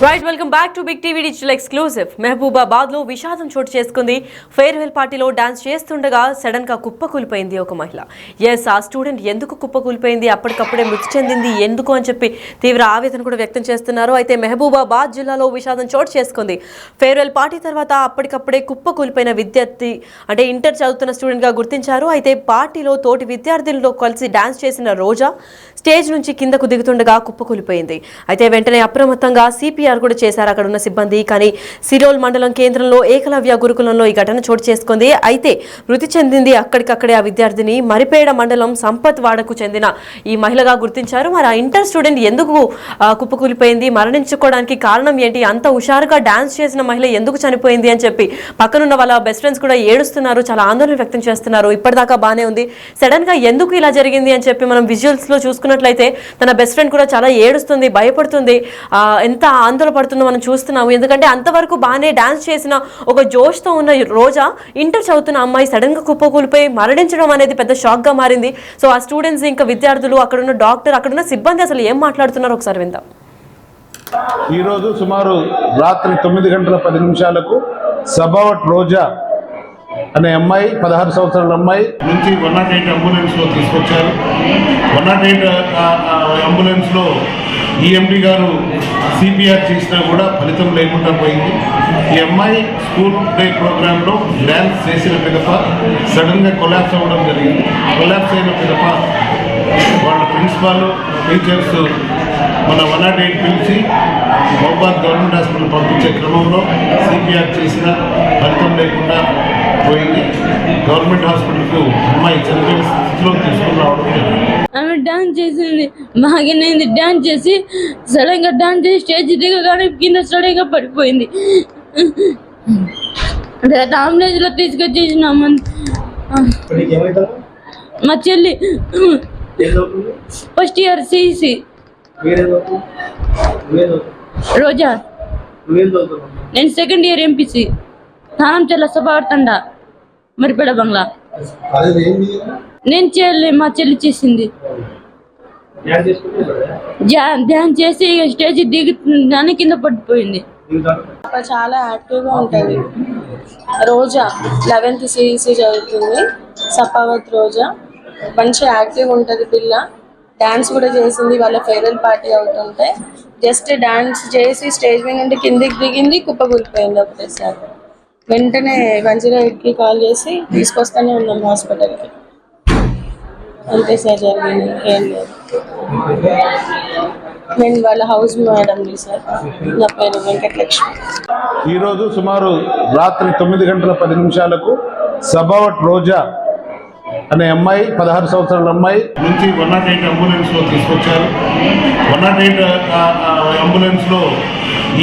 Right welcome back to big TV digital exclusive. Mahabubabad లో విషాదం చోటు చేసుకుంది. ఫేర్వెల్ పార్టీలో డాన్స్ చేస్తుండగా సడన్ గా కుప్పకూలిపోయింది ఒక మహిళ. ఆ స్టూడెంట్ ఎందుకు కుప్పకూలిపోయింది, అప్పటికప్పుడే మృతి చెందింది ఎందుకు అని చెప్పి తీవ్ర ఆవేదన కూడా వ్యక్తం చేస్తున్నారు. అయితే మహబూబాబాద్ జిల్లాలో విషాదం చోటు చేసుకుంది. ఫేర్వెల్ పార్టీ తర్వాత అప్పటికప్పుడే కుప్పకూలిపోయిన విద్యార్థి అంటే ఇంటర్ చదువుతున్న స్టూడెంట్ గా గుర్తించారు. అయితే పార్టీలో తోటి విద్యార్థులతో కలిసి డాన్స్ చేసిన రోజా స్టేజ్ నుంచి కిందకు దిగుతుండగా కుప్పకూలిపోయింది. అయితే వెంటనే అప్రమత్తంగా సిపిఆర్ కూడా చేశారు అక్కడ ఉన్న సిబ్బంది. కానీ సిరోల్ మండలం కేంద్రంలో ఏకలవ్య గురుకులంలో ఈ ఘటన చోటు చేసుకుంది. అయితే మృతి చెందింది అక్కడికక్కడే ఆ విద్యార్థిని మరిపేడ మండలం సంపత్ వాడకు చెందిన ఈ మహిళగా గుర్తించారు. మరి ఆ ఇంటర్ స్టూడెంట్ ఎందుకు కుప్పకూలిపోయింది, మరణించుకోవడానికి కారణం ఏంటి, అంత హుషారుగా డాన్స్ చేసిన మహిళ ఎందుకు చనిపోయింది అని చెప్పి పక్కనున్న వాళ్ళ బెస్ట్ ఫ్రెండ్స్ కూడా ఏడుస్తున్నారు, చాలా ఆందోళన వ్యక్తం చేస్తున్నారు. ఇప్పటిదాకా బానే ఉంది, సడన్ గా ఎందుకు ఇలా జరిగింది అని చెప్పి మనం విజువల్స్ లో చూసుకున్నట్లయితే తన బెస్ట్ ఫ్రెండ్ కూడా చాలా ఏడుస్తుంది, భయపడుతుంది, ఎంత ఆందోళన పడుతుందో మనం చూస్తున్నాము. ఎందుకంటే అంతవరకు బాగానే డాన్స్ చేసిన ఒక జోష్తో ఉన్న రోజా ఇంటర్ చదువుతున్న అమ్మాయి సడన్ గా కుప్పకూలిపోయి మరణించడం అనేది పెద్ద షాక్ గా మారింది. సో ఆ స్టూడెంట్స్ ఇంకా విద్యార్థులు, అక్కడున్న డాక్టర్, అక్కడున్న సిబ్బంది అసలు ఏం మాట్లాడుతున్నారో ఒకసారి విందాం. ఈరోజు సుమారు రాత్రి 9:10 సబావట్ రోజా అనే అమ్మాయి 16 సంవత్సరాల అమ్మాయి నుంచి 108 అంబులెన్స్లో తీసుకొచ్చారు. 108 అంబులెన్స్లో ఈఎండి గారు సిపిఆర్ చేసినా కూడా ఫలితం లేకుండా పోయింది. ఈ అమ్మాయి స్కూల్ డే ప్రోగ్రాంలో డ్యాన్స్ చేసిన పిదప సడన్గా కొలాప్స్ అవ్వడం జరిగింది. కొలాప్స్ అయిన పిదప వాళ్ళ ప్రిన్సిపాల్, టీచర్స్ మన 108 పిలిచి మహబూబాబాద్ గవర్నమెంట్ హాస్పిటల్ పంపించే క్రమంలో సిపిఆర్ చేసిన ఫలితం లేకుండా పోయింది. గవర్నమెంట్ హాస్పిటల్కు అమ్మాయి చనిపోయిన స్థితిలో తీసుకుని రావడం జరిగింది. ఆమె డాన్స్ చేసింది, బాగానేది డాన్స్ చేసి సడన్గా డాన్స్ చేసి స్టేజ్ దిగగానే కింద సడన్గా పడిపోయింది. అంబులెన్స్ లో తీసుకొచ్చేసినాము. మా చెల్లి ఫస్ట్ ఇయర్ సిఇసి రోజా, నేను సెకండ్ ఇయర్ ఎంపీసీ స్థానం చెల్ల సభావర్తండ మరిపేడ బంగ్లా. నేను చెల్లి, మా చెల్లి చేసింది ధ్యాన్ చేసి స్టేజ్ దిగుతుందని కింద పడిపోయింది. చాలా యాక్టివ్గా ఉంటుంది. రోజా 11th సిఇసి చదువుతుంది. సపావత్ రోజా మంచి యాక్టివ్ ఉంటుంది పిల్ల. డాన్స్ కూడా చేసింది. వాళ్ళ ఫేర్వెల్ పార్టీ అవుతుంటే జస్ట్ డాన్స్ చేసి స్టేజ్ మీద నుండి కిందికి దిగింది, కుప్పకూలిపోయింది ఒకటేసారి. వెంటనే 108కి కాల్ చేసి తీసుకొస్తానే ఉన్నాం హాస్పిటల్కి. అంతే సార్ జరిగింది, ఏం లేదు. నేను వాళ్ళ హౌస్ మేడం సార్. నా పేరు వెంకటలక్ష్మి. ఈరోజు సుమారు రాత్రి 9:10 సబావట్ రోజా అనే అమ్మాయి 16 సంవత్సరాల అమ్మాయి నుంచి 108 అంబులెన్స్లో తీసుకొచ్చారు. 108 అంబులెన్స్లో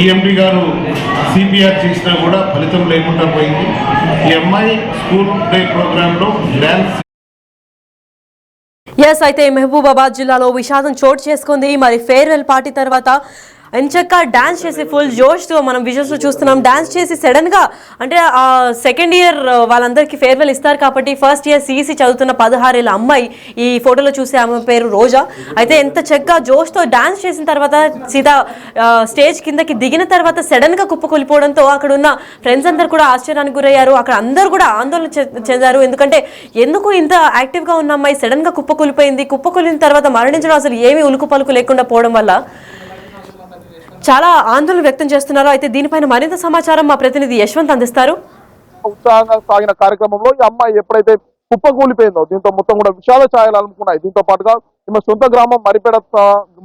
ఈఎండి గారు సిపిఆర్ చేసినా కూడా ఫలితం లేకుండా పోయింది. ఈ అమ్మాయి స్కూల్ డే ప్రోగ్రాంలో డ్యాన్స్. అయితే మహబూబాబాద్ జిల్లాలో విషాదం చోటు చేసుకుంది. మరి ఫేర్వెల్ పార్టీ తర్వాత ఎంచక్క డాన్స్ చేసి ఫుల్ జోష్తో మనం విజువల్స్లో చూస్తున్నాం. డాన్స్ చేసి సడన్గా అంటే సెకండ్ ఇయర్ వాళ్ళందరికీ ఫేర్వెల్ ఇస్తారు కాబట్టి ఫస్ట్ ఇయర్ సిఇసి చదువుతున్న 16 ఏళ్ళ అమ్మాయి, ఈ ఫోటోలో చూసే ఆమె పేరు రోజా. అయితే ఎంత చక్కగా జోష్తో డాన్స్ చేసిన తర్వాత సీదా స్టేజ్ కిందకి దిగిన తర్వాత సడన్గా కుప్పకూలిపోవడంతో అక్కడ ఉన్న ఫ్రెండ్స్ అందరు కూడా ఆశ్చర్యానికి గురయ్యారు. అక్కడ అందరూ కూడా ఆందోళన చెందారు. ఎందుకంటే ఎందుకు ఇంత యాక్టివ్గా ఉన్న అమ్మాయి సడన్గా కుప్పకూలిపోయింది, కుప్పకూలిన తర్వాత మరణించడం అసలు ఏమీ ఉలుకు పలుకు లేకుండా పోవడం వల్ల చాలా ఆందోళన వ్యక్తం చేస్తున్నారు. అయితే దీనిపైన మరింత సమాచారం మా ప్రతినిధి యశ్వంత్ అందిస్తారు. ఉత్సాహంగా సాగిన కార్యక్రమంలో ఈ అమ్మాయి ఎప్పుడైతే కుప్పకూలిపోయిందో దీంతో మొత్తం కూడా విషాద ఛాయలు అలుముకున్నాయి. దీంతో పాటుగా ఈమె సొంత గ్రామం మరిపేడ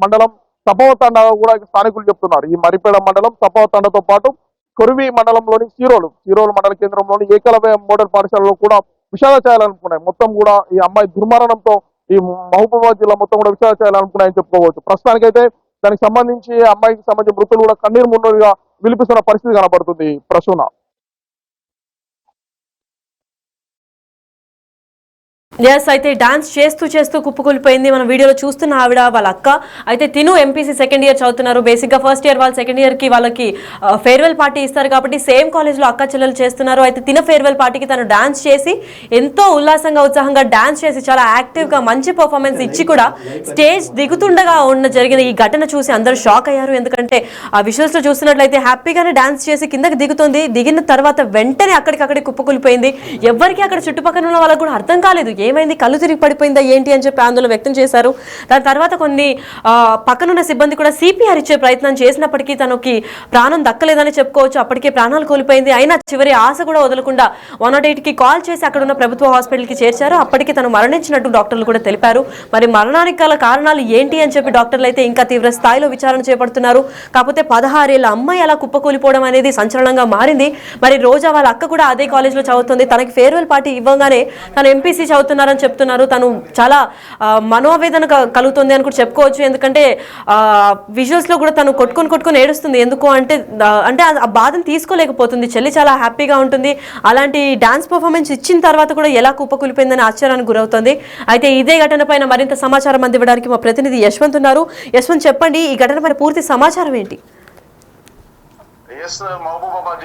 మండలం సపవతండ కూడా స్థానికులు చెప్తున్నారు. ఈ మరిపేడ మండలం సపవతండతో పాటు కొరివి మండలంలోని సిరోలు మండల కేంద్రంలోని ఏకలవ్య మోడల్ పాఠశాలలో కూడా విషాద ఛాయలు అలుముకున్నాయి. మొత్తం కూడా ఈ అమ్మాయి దుర్మరణంతో ఈ మహబూబాబాద్ జిల్లా మొత్తం కూడా విషాద ఛాయలు అలుముకున్నాయని చెప్పుకోవచ్చు. ప్రస్తుతానికైతే దానికి సంబంధించి అమ్మాయికి సంబంధించిన మృతులు కూడా కన్నీరు మున్నీరుగా విలిపిస్తున్న పరిస్థితి కనబడుతుంది. ప్రసూన. ఎస్, అయితే డాన్స్ చేస్తూ కుప్పకూలిపోయింది. మనం వీడియోలో చూస్తున్న ఆవిడ వాళ్ళ అక్క. అయితే తిను ఎంపీసీ సెకండ్ ఇయర్ చదువుతున్నారు. బేసిక్గా ఫస్ట్ ఇయర్ వాళ్ళు సెకండ్ ఇయర్కి వాళ్ళకి ఫేర్వెల్ పార్టీ ఇస్తారు కాబట్టి సేమ్ కాలేజ్లో అక్క చెల్లెలు చేస్తున్నారు. అయితే తిన ఫేర్వెల్ పార్టీకి తను డాన్స్ చేసి ఎంతో ఉల్లాసంగా ఉత్సాహంగా డాన్స్ చేసి చాలా యాక్టివ్గా మంచి పర్ఫార్మెన్స్ ఇచ్చి కూడా స్టేజ్ దిగుతుండగా జరిగిన ఈ ఘటన చూసి అందరూ షాక్ అయ్యారు. ఎందుకంటే ఆ విజువల్స్లో చూస్తున్నట్లయితే హ్యాపీగానే డాన్స్ చేసి కిందకి దిగుతుంది. దిగిన తర్వాత వెంటనే అక్కడికక్కడే కుప్పకూలిపోయింది. ఎవరికి అక్కడ చుట్టుపక్కల ఉన్న వాళ్ళకు కూడా అర్థం కాలేదు ఏమైంది, కళ్ళు తిరిగి పడిపోయిందా ఏంటి అని చెప్పి ఆందోళన వ్యక్తం చేశారు. దాని తర్వాత కొన్ని పక్కనున్న సిబ్బంది కూడా సిపిఆర్ ఇచ్చే ప్రయత్నం చేసినప్పటికీ తనకి ప్రాణం దక్కలేదని చెప్పుకోవచ్చు. అప్పటికే ప్రాణాలు కోల్పోయింది. అయినా చివరి ఆశ కూడా వదలకుండా 108కి కాల్ చేసి అక్కడ ఉన్న ప్రభుత్వ హాస్పిటల్కి చేర్చారు. అప్పటికి తను మరణించినట్టు డాక్టర్లు కూడా తెలిపారు. మరి మరణానికి గల కారణాలు ఏంటి అని చెప్పి డాక్టర్లు అయితే ఇంకా తీవ్ర స్థాయిలో విచారణ చేపడుతున్నారు. కాకపోతే 16 ఏళ్ల అమ్మాయి అలా కుప్పకూలిపోవడం అనేది సంచలనంగా మారింది. మరి రోజా వాళ్ళ అక్క కూడా అదే కాలేజ్లో చదువుతుంది. తనకి ఫేర్వెల్ పార్టీ ఇవ్వగానే తను ఎంపీసీ చదువుతున్నారని చెప్తున్నారు. తను చాలా మనోవేదన కలుగుతుంది అని కూడా చెప్పుకోవచ్చు. ఎందుకంటే విజువల్స్ లో కూడా తను కొట్టుకొని ఏడుస్తుంది. ఎందుకు అంటే ఆ బాధను తీసుకోలేకపోతుంది. చెల్లి చాలా హ్యాపీగా ఉంటుంది. అలాంటి డాన్స్ పర్ఫార్మెన్స్ ఇచ్చిన తర్వాత కూడా ఎలా కుప్పకూలిపోయిందని ఆశ్చర్యానికి గురవుతుంది. అయితే ఇదే ఘటన పైన మరింత సమాచారం అందివ్వడానికి మా ప్రతినిధి యశ్వంత్ ఉన్నారు. యశ్వంత్, చెప్పండి, ఈ ఘటన పైన పూర్తి సమాచారం ఏంటి? మహబూబాబాద్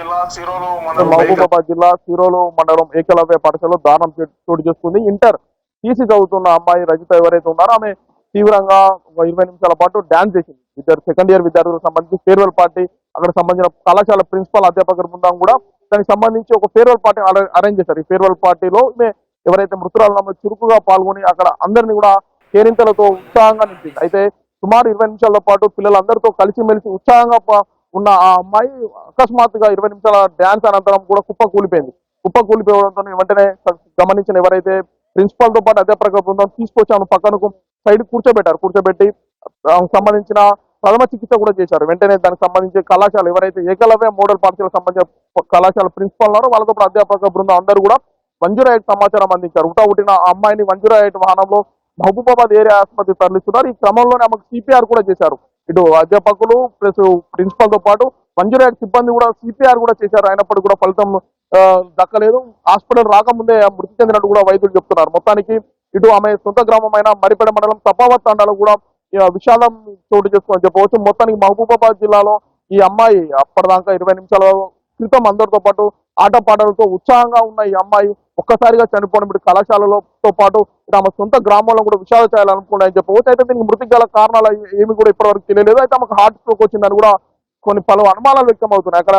జిల్లా సిరోలు మండలం ఏకలవ్య పాఠశాలలో దారుణం చోటు చేసుకుంది. ఇంటర్ టీసీ చదువుతున్న అమ్మాయి రజిత ఎవరైతే ఉన్నారో ఆమె తీవ్రంగా 20 నిమిషాల పాటు డాన్స్ చేసింది. సెకండ్ ఇయర్ విద్యార్థులకు సంబంధించి ఫేర్వెల్ పార్టీ అక్కడ సంబంధించిన కళాశాల ప్రిన్సిపల్ అధ్యాపకుల బృందం కూడా దానికి సంబంధించి ఒక ఫేర్వెల్ పార్టీ అరేంజ్ చేశారు. ఈ ఫేర్వెల్ పార్టీలో ఎవరైతే మృతురాలు చురుకుగా పాల్గొని అక్కడ అందరినీ కూడా కేరింతలతో ఉత్సాహంగా నింపింది. అయితే సుమారు 20 నిమిషాల పాటు పిల్లలందరితో కలిసిమెలిసి ఉత్సాహంగా ఉన్న ఆ అమ్మాయి అకస్మాత్తుగా 20 నిమిషాల డాన్స్ అనంతరం కూడా కుప్పకూలిపోవడంతో వెంటనే గమనించిన ఎవరైతే ప్రిన్సిపాల్ తో పాటు అధ్యాపక బృందం తీసుకొచ్చాను పక్కనకు సైడ్ కూర్చోబెట్టి సంబంధించిన ప్రథమ చికిత్స కూడా చేశారు. వెంటనే దానికి సంబంధించి కళాశాల ఎవరైతే ఏకలవ్య మోడల్ పాఠశాల సంబంధించిన కళాశాల ప్రిన్సిపాల్ ఉన్నారో వాళ్ళతో పాటు అధ్యాపక బృందం అందరూ కూడా మంజూరాయిట్ సమాచారం అందించారు. ఉట్టిన ఆ అమ్మాయిని మంజూరాయిట్ వాహనంలో మహబూబాబాద్ ఏరియా ఆసుపత్రి తరలిస్తున్నారు. ఈ క్రమంలోనే ఆమెకు సిపిఆర్ కూడా చేశారు. ఇటు అధ్యాపకులు ప్లస్ ప్రిన్సిపల్ తో పాటు మంజూరాయిట్ సిబ్బంది కూడా సిపిఆర్ కూడా చేశారు. అయినప్పటికీ కూడా ఫలితం దక్కలేదు. హాస్పిటల్ రాకముందే మృతి చెందినట్టు కూడా వైద్యులు చెప్తున్నారు. మొత్తానికి ఇటు ఆమె సొంత గ్రామమైన మరిపేడ మండలం తపావత్ తండాలో కూడా విషాదం చోటు చేసుకోని చెప్పవచ్చు. మొత్తానికి మహబూబాబాద్ జిల్లాలో ఈ అమ్మాయి అప్పటిదాకా 20 నిమిషాల క్రితం అందరితో పాటు ఆటపాటలతో ఉత్సాహంగా ఉన్న ఈ అమ్మాయి ఒక్కసారిగా చనిపోవడం ఇటు కళాశాలతో పాటు ఆమె సొంత గ్రామంలో కూడా విషాద చేయాలనుకున్నాయని చెప్పవచ్చు. అయితే దీనికి మృతికి గల కారణాలు ఏమి కూడా ఇప్పటివరకు తెలియలేదు. అయితే ఆమెకు హార్ట్ స్ట్రోక్ వచ్చిందని కూడా పలు అనుమానాలు వ్యక్తం అవుతున్నాయి. అక్కడ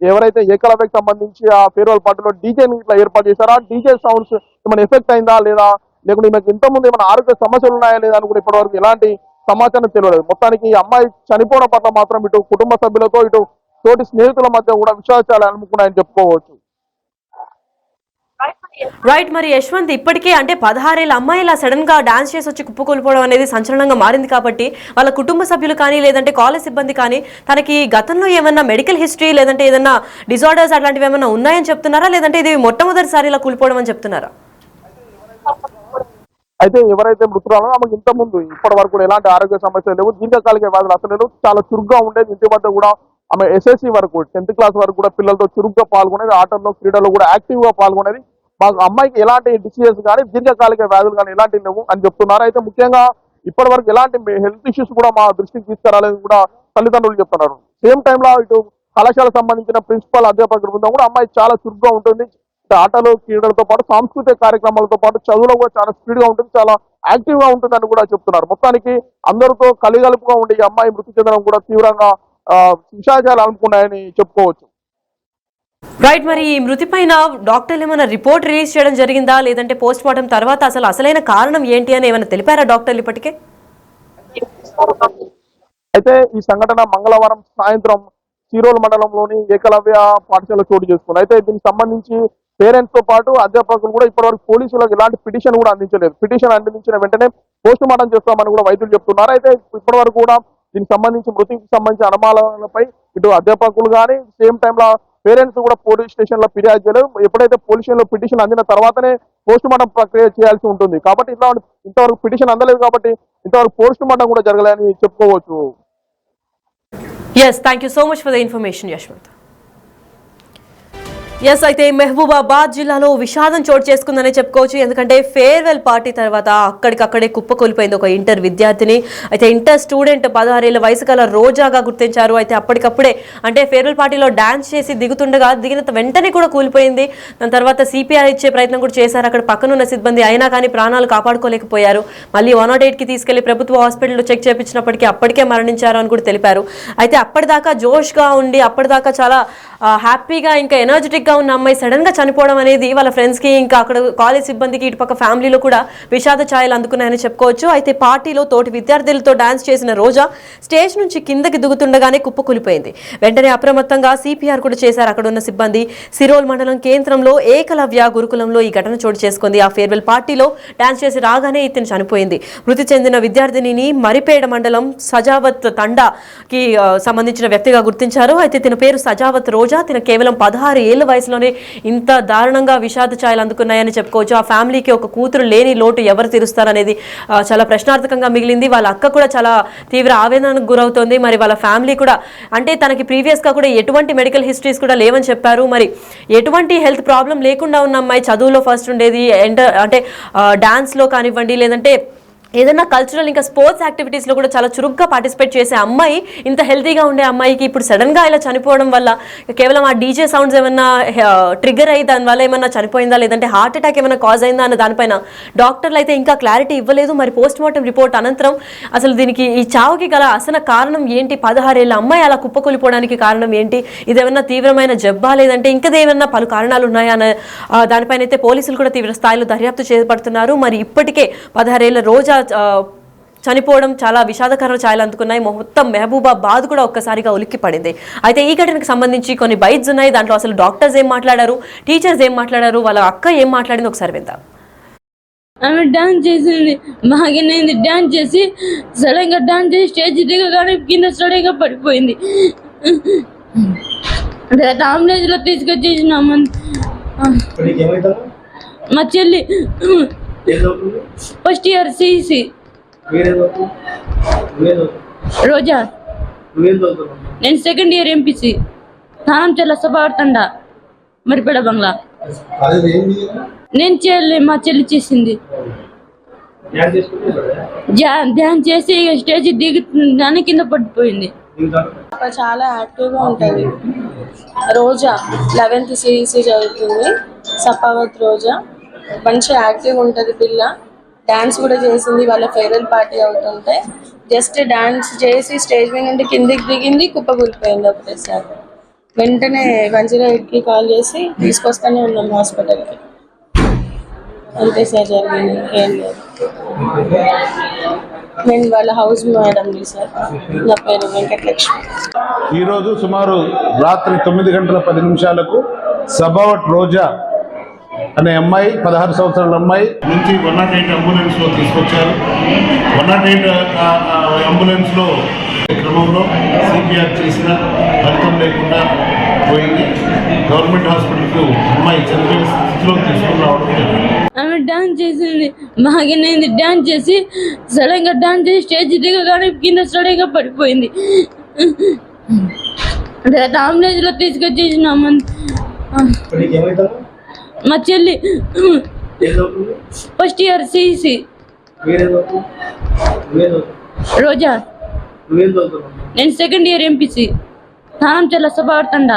ఎవరైతే ఏకలవ్యకి సంబంధించి ఆ ఫేర్వెల్ పార్టీలో డీజేని ఇట్లా ఏర్పాటు చేశారో ఆ డీజే సౌండ్స్ ఏమైనా ఎఫెక్ట్ అయిందా లేదా, లేకుంటే ఈమెకు ఇంతకుముందు ఏమైనా ఆరోగ్య సమస్యలు ఉన్నాయా లేదా అని కూడా ఇప్పటివరకు ఎలాంటి సమాచారం తెలియలేదు. మొత్తానికి ఈ అమ్మాయి చనిపోవడం పట్ల మాత్రం ఇటు కుటుంబ సభ్యులతో ఇటు తోటి స్నేహితుల మధ్య కూడా విషాదాలు అనుకున్నాయని చెప్పుకోవచ్చు. రైట్, మరి యశ్వంత్, ఇప్పటికే అంటే 16 ఏళ్ల అమ్మాయి ఇలా సడన్ గా డాన్స్ చేసి వచ్చి కుప్పకూలిపోవడం అనేది సంచలనంగా మారింది కాబట్టి వాళ్ళ కుటుంబ సభ్యులు కానీ లేదంటే కాలేజ్ సిబ్బంది కానీ తనకి గతంలో ఏమన్నా మెడికల్ హిస్టరీ లేదంటే ఏదన్నా డిజార్డర్స్ అట్లాంటివి ఏమన్నా ఉన్నాయని చెప్తున్నారా, లేదంటే ఇది మొట్టమొదటిసారి ఇలా కూలిపోవడం అని చెప్తున్నారా? అయితే ఎవరైతే మృతురాలో ఆమెకు ఇంత ముందు ఇప్పటి వరకు కూడా ఎలాంటి ఆరోగ్య సమస్యలు లేవు, దీర్ఘకాలిక వ్యాధులు అసలు లేవు, చాలా చురుగ్గా ఉండేది. ఇంటి వద్ద కూడా ఆమె ఎస్ఎస్సి వరకు 10th క్లాస్ వరకు కూడా పిల్లలతో చురుగ్గా పాల్గొనేది, ఆటల్లో క్రీడల్లో కూడా యాక్టివ్ గా పాల్గొనేది. మాకు అమ్మాయికి ఎలాంటి డిసీజెస్ కానీ దీర్ఘకాలిక వ్యాధులు కానీ ఎలాంటి లేవు అని చెప్తున్నారు. అయితే ముఖ్యంగా ఇప్పటి వరకు ఎలాంటి హెల్త్ ఇష్యూస్ కూడా మా దృష్టికి తీసుకురాలేదు కూడా తల్లిదండ్రులు చెప్తున్నారు. సేమ్ టైంలో ఇటు కళాశాలకు సంబంధించిన ప్రిన్సిపల్ అధ్యాపకుల బృందం కూడా అమ్మాయి చాలా చురుగ్గా ఉంటుంది. ఆటలు క్రీడలతో పాటు సాంస్కృతిక కార్యక్రమాలతో పాటు చదువులో కూడా చాలా స్పీడ్ గా ఉంటుంది, చాలా యాక్టివ్ గా ఉంటుందని కూడా చెప్తున్నారు. మొత్తానికి అందరితో కలిగలుపుగా ఉండే ఈ అమ్మాయి మృతి చెందడం కూడా తీవ్రంగా విషాదాలు అనుకున్నాయని చెప్పుకోవచ్చు. రైట్, మరి ఈ మృతి పైన డాక్టర్లు ఏమైనా రిపోర్ట్ రిలీజ్ చేయడం జరిగిందా, లేదంటే పోస్ట్ మార్టం తర్వాత అసలైన కారణం ఏంటి అని ఏమైనా తెలిపారా డాక్టర్లు ఇప్పటికే? అయితే ఈ సంఘటన మంగళవారం సాయంత్రం సిరోల్ మండలంలోని ఏకలవ్య పాఠశాల చోటు చేసుకుంది. అయితే దీనికి సంబంధించి పేరెంట్స్ తో పాటు అధ్యాపకులు కూడా ఇప్పటివరకు పోలీసులకు ఎలాంటి పిటిషన్ కూడా అందించలేదు. పిటిషన్ అందించిన వెంటనే పోస్ట్ మార్టం చేస్తామని కూడా వైద్యులు చెప్తున్నారు. అయితే ఇప్పటివరకు కూడా దీనికి సంబంధించి మృతికి సంబంధించిన అనుమానాలపై ఇటు అధ్యాపకులు కానీ సేమ్ టైంలో పేరెంట్స్ కూడా పోలీస్ స్టేషన్ లో ఫిర్యాదు చేయలేదు. ఎప్పుడైతే పోలీస్ స్టేషన్ లో పిటిషన్ అందిన తర్వాతనే పోస్ట్ మార్టం ప్రక్రియ చేయాల్సి ఉంటుంది. కాబట్టి ఇంతవరకు పిటిషన్ అందలేదు కాబట్టి ఇంతవరకు పోస్ట్ మార్టం కూడా జరగలేదని చెప్పుకోవచ్చు. Yes, thank you so much for the information, Yashwant. Yes, అయితే మహబూబాబాద్ జిల్లాలో విషాదం చోటు చేసుకుందని చెప్పుకోవచ్చు. ఎందుకంటే ఫేర్వెల్ పార్టీ తర్వాత అక్కడికక్కడే కుప్పకూలిపోయింది ఒక ఇంటర్ విద్యార్థిని. అయితే ఇంటర్ స్టూడెంట్ 16 ఏళ్ల వయసు గల రోజాగా గుర్తించారు. అయితే అప్పటికప్పుడే అంటే ఫేర్వెల్ పార్టీలో డాన్స్ చేసి దిగిన వెంటనే కూడా కూలిపోయింది. దాని తర్వాత సిపిఆర్ ఇచ్చే ప్రయత్నం కూడా చేశారు అక్కడ పక్కనున్న సిబ్బంది, అయినా కానీ ప్రాణాలు కాపాడుకోలేకపోయారు. మళ్ళీ 108కి తీసుకెళ్లి ప్రభుత్వ హాస్పిటల్లో చెక్ చేయించినప్పటికీ అప్పటికే మరణించారు అని కూడా తెలిపారు. అయితే అప్పటిదాకా జోష్గా ఉండి అప్పటిదాకా చాలా హ్యాపీగా ఇంకా ఎనర్జెటిక్ గా ఉన్న అమ్మాయి సడన్ గా చనిపోవడం అనేది వాళ్ళ ఫ్రెండ్స్ కి ఇంకా అక్కడ కాలేజ్ సిబ్బందికి ఇటుపక్క ఫ్యామిలీలో కూడా విషాద ఛాయలు అందుకున్నాయని చెప్పుకోవచ్చు. అయితే పార్టీలో తోటి విద్యార్థులతో డాన్స్ చేసిన రోజా స్టేజ్ నుంచి కిందకి దిగుతుండగానే కుప్పకూలిపోయింది. వెంటనే అప్రమత్తంగా సిపిఆర్ కూడా చేశారు అక్కడ ఉన్న సిబ్బంది. సిరోల్ మండలం కేంద్రంలో ఏకలవ్య గురుకులంలో ఈ ఘటన చోటు చేసుకుంది. ఆ ఫేర్వెల్ పార్టీలో డాన్స్ చేసి రాగానే ఇతను చనిపోయింది. మృతి చెందిన విద్యార్థినిని మరిపేడ మండలం సజావత్ తండాకి సంబంధించిన వ్యక్తిగా గుర్తించారు. అయితే తిన పేరు సజావత్ రోజా. తిన కేవలం 16 ఏళ్ల వయసులోనే ఇంత దారుణంగా విషాద ఛాయలు అందుకున్నాయని చెప్పుకోవచ్చు. ఆ ఫ్యామిలీకి ఒక కూతురు లేని లోటు ఎవరు తీరుస్తారనేది చాలా ప్రశ్నార్థకంగా మిగిలింది. వాళ్ళ అక్క కూడా చాలా తీవ్ర ఆవేదనకు గురవుతోంది. మరి వాళ్ళ ఫ్యామిలీ కూడా అంటే తనకి ప్రీవియస్గా కూడా ఎటువంటి మెడికల్ హిస్టరీస్ కూడా లేవని చెప్పారు. మరి ఎటువంటి హెల్త్ ప్రాబ్లం లేకుండా ఉన్న అమ్మాయి చదువులో ఫస్ట్ ఉండేది, అంటే డాన్స్లో కానివ్వండి లేదంటే ఏదైనా కల్చరల్ ఇంకా స్పోర్ట్స్ యాక్టివిటీస్లో కూడా చాలా చురుగ్గా పార్టిసిపేట్ చేసే అమ్మాయి, ఇంత హెల్తీగా ఉండే అమ్మాయికి ఇప్పుడు సడన్గా ఇలా చనిపోవడం వల్ల కేవలం ఆ డీజే సౌండ్స్ ఏమన్నా ట్రిగ్గర్ అయ్యి దానివల్ల ఏమన్నా చనిపోయిందా లేదంటే హార్ట్ అటాక్ ఏమైనా కాజ్ అయిందా అన్న దానిపైన డాక్టర్లు అయితే ఇంకా క్లారిటీ ఇవ్వలేదు. మరి పోస్ట్ మార్టం రిపోర్ట్ అనంతరం అసలు దీనికి ఈ చావుకి గల అసలు కారణం ఏంటి, 16 ఏళ్ల అమ్మాయి అలా కుప్పకూలిపోవడానికి కారణం ఏంటి, ఇదేమన్నా తీవ్రమైన జబ్బా లేదంటే ఇంకదేమన్నా పలు కారణాలు ఉన్నాయా అన్న దానిపైన అయితే పోలీసులు కూడా తీవ్ర స్థాయిలో దర్యాప్తు చేపడుతున్నారు. మరి ఇప్పటికే 16 ఏళ్ల రోజా చనిపోవడం చాలా విషాదకర ఛాయలు అందుకున్నాయి. మొత్తం మహబూబాబాద్ కూడా ఒక్కసారిగా ఉలిక్కి పడింది. అయితే ఈ ఘటనకు సంబంధించి కొన్ని బైట్స్ ఉన్నాయి. దాంట్లో అసలు డాక్టర్స్ ఏం మాట్లాడారు, టీచర్స్ ఏం మాట్లాడారు, వాళ్ళ అక్క ఏం మాట్లాడింది ఒకసారి విందాం. ఆమె డాన్స్ చేసింది, బాగానేది డాన్స్ చేసి సడన్ గా డాన్స్ చేసి స్టేజ్ దిగగానే కింద సడన్ గా పడిపోయింది. అంబులెన్స్ లో తీసుకొచ్చేసినాము. మా చెల్లి ఫస్ట్ ఇయర్ సిఇసి రోజా, నేను సెకండ్ ఇయర్ ఎంపీసీ స్థానం చెల్ల సభావర్తండ మరిపేడ బంగ్లా. నేను చేయలే, మా చెల్లి చేసింది. ధ్యాన్ చేసి స్టేజ్ దిగుతుందని కింద పడిపోయింది. చాలా యాక్టివ్గా ఉంటుంది. రోజా 11th సిఇసి చదువుతుంది. సపావత్ రోజా మంచి యాక్టివ్ ఉంటుంది పిల్ల. డ్యాన్స్ కూడా చేసింది వాళ్ళ ఫేర్వెల్ పార్టీ అవుతుంటే. జస్ట్ డ్యాన్స్ చేసి స్టేజ్ మీద నుండి కిందికి దిగింది, కుప్పకూలిపోయింది ఒకటేసారి. వెంటనే 108కి కాల్ చేసి తీసుకొస్తానే ఉన్నాం హాస్పిటల్కి. అంతే సార్ జరిగింది, ఏం లేదు. నేను వాళ్ళ హౌస్ మేడం సార్. నా పేరు వెంకటలక్ష్మి. ఈరోజు సుమారు రాత్రి 9 గంటల 10 నిమిషాలకు సబావట్ రోజా అనే అమ్మాయి, 16 సంవత్సరాల అమ్మాయి నుంచి 108 అంబులెన్స్లో తీసుకొచ్చారు. 108 అంబులెన్స్లో క్రమంలో సిపిఆర్ చేసిన ఫలితం లేకుండా పోయింది. గవర్నమెంట్ హాస్పిటల్కు అమ్మాయి చనిపోయిన స్థితిలో తీసుకుని రావడం జరిగింది. ఆమె డాన్స్ చేసింది, బాగానేది డాన్స్ చేసి సడన్ గా డాన్స్ చేసి స్టేజ్ దిగగానే కింద సడన్ గా పడిపోయింది. అంబులెన్స్ లో తీసుకొచ్చేసినాము. మా చెల్లి ఫస్ట్ ఇయర్ సిఇసి రోజా, నేను సెకండ్ ఇయర్ ఎంపీసీ స్థానం చెల్ల సభావర్తండ